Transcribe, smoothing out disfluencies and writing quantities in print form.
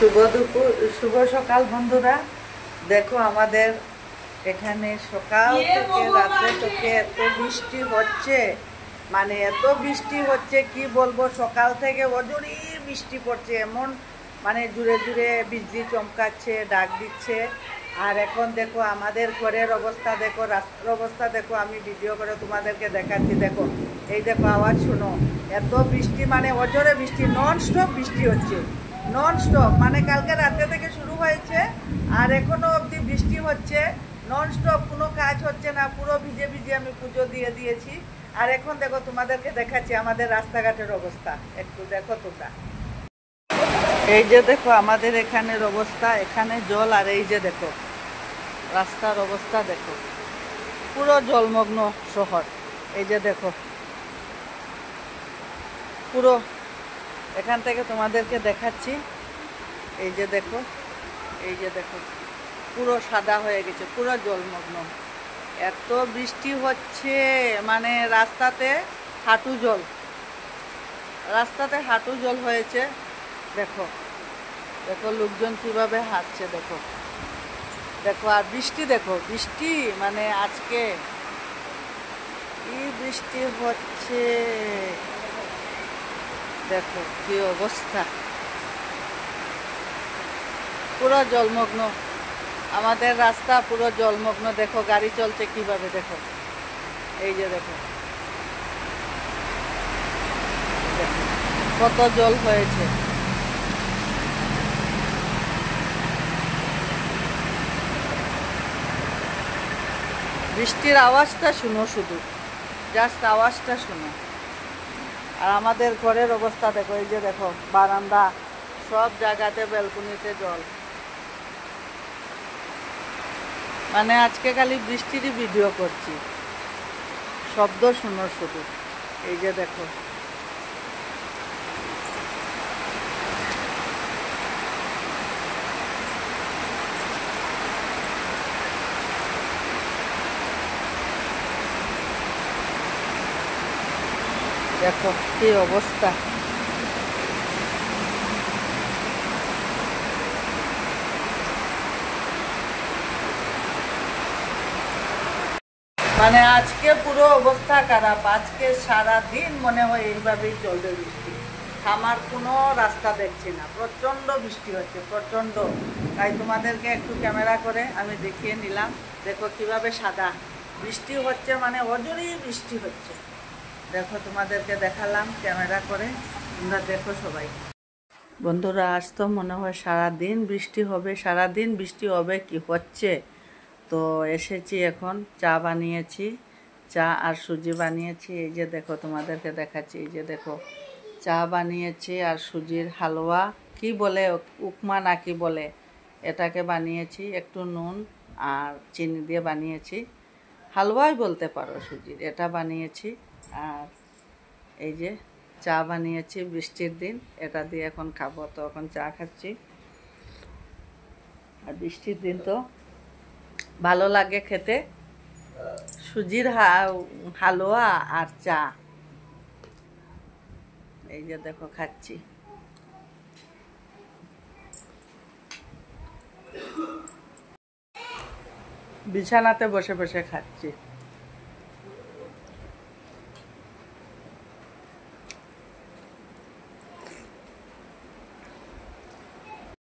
শুভ দুপুর, শুভ সকাল বন্ধুরা। দেখো আমাদের এখানে সকাল থেকে রাত্রে থেকে এত বৃষ্টি হচ্ছে, মানে এত বৃষ্টি হচ্ছে কি বলবো। সকাল থেকে অজরি বৃষ্টি পড়ছে, এমন মানে জুড়ে জুড়ে বিজলি চমকাচ্ছে, ডাক দিচ্ছে। আর এখন দেখো আমাদের ঘরের অবস্থা দেখো, রাস্তার অবস্থা দেখো। আমি ভিডিও করে তোমাদেরকে দেখাচ্ছি। দেখো এই দেখো, আওয়াজ শুনো। এত বৃষ্টি, মানে অজরে বৃষ্টি, নন স্টপ বৃষ্টি হচ্ছে, নন স্টপ। মানে কালকে রাতে থেকে শুরু হয়েছে আর এখনো অবধি বৃষ্টি হচ্ছে নন স্টপ। কোনো কাজ হচ্ছে না, পুরো ভিজে ভিজে আমি পুজো দিয়ে দিয়েছি। আর এখন দেখো তোমাদেরকে দেখাচ্ছি আমাদের রাস্তাঘাটের অবস্থা, একটু দেখো তোমরা। এই যে দেখো আমাদের এখানের অবস্থা, এখানে জল। আর এই যে দেখো রাস্তার অবস্থা দেখো, পুরো জলমগ্ন শহর। এই যে দেখো পুরো, এখান থেকে তোমাদেরকে দেখাচ্ছি। এই যে দেখো, এই যে দেখো পুরো সাদা হয়ে গেছে, পুরো জলমগ্ন। এত বৃষ্টি হচ্ছে, মানে রাস্তাতে হাঁটু জল, রাস্তাতে হাঁটু জল হয়েছে। দেখো দেখো লোকজন কিভাবে হাঁটছে, দেখো দেখো। আর বৃষ্টি দেখো, বৃষ্টি মানে আজকে কি বৃষ্টি হচ্ছে, দেখো কি অবস্থা, পুরো জলমগ্ন আমাদের রাস্তা, পুরো জলমগ্ন। দেখো গাড়ি চলছে কিভাবে, দেখো এই যে দেখো কত জল হয়েছে। বৃষ্টির আওয়াজটা শুনো, শুধু জাস্ট আওয়াজটা শুনো। আর আমাদের ঘরের অবস্থা দেখো, এই যে দেখো বারান্দা, সব জায়গাতে ব্যালকনিতে জল। মানে আজকে খালি বৃষ্টিরই ভিডিও করছি, শব্দ শুনো শুধু। এই যে দেখো দেখো কি অবস্থা। মানে আজকে পুরো অবস্থা খারাপ, আজকে সারা দিন মনে হয় এইভাবেই চলবে বৃষ্টি, থামার কোনো রাস্তা দেখছি না। প্রচণ্ড বৃষ্টি হচ্ছে, প্রচণ্ড। তাই তোমাদেরকে একটু ক্যামেরা করে আমি দেখিয়ে নিলাম। দেখো কিভাবে সাদা বৃষ্টি হচ্ছে, মানে অজরেই বৃষ্টি হচ্ছে। দেখো তোমাদেরকে দেখালাম ক্যামেরা করে, তোমরা দেখো সবাই। বন্ধুরা আজ তো মনে হয় সারাদিন বৃষ্টি হবে, সারাদিন বৃষ্টি হবে কি হচ্ছে। তো এসেছি, এখন চা বানিয়েছি, চা আর সুজি বানিয়েছি। এই যে দেখো তোমাদেরকে দেখাচ্ছি, এই যে দেখো চা বানিয়েছি আর সুজির হালুয়া, কি বলে উপমা না কি বলে, এটাকে বানিয়েছি। একটু নুন আর চিনি দিয়ে বানিয়েছি, হালুয়াই বলতে পারো সুজির, এটা বানিয়েছি। আর এই যে চা বানিয়েছি, বৃষ্টির দিন এটা দিয়ে এখন খাবো। তো এখন চা খাচ্ছি, আর বৃষ্টির দিন তো ভালো লাগে খেতে সুজির হালুয়া আর চা। এই যে দেখো খাচ্ছি। বিছানাতে বসে বসে খাচ্ছি।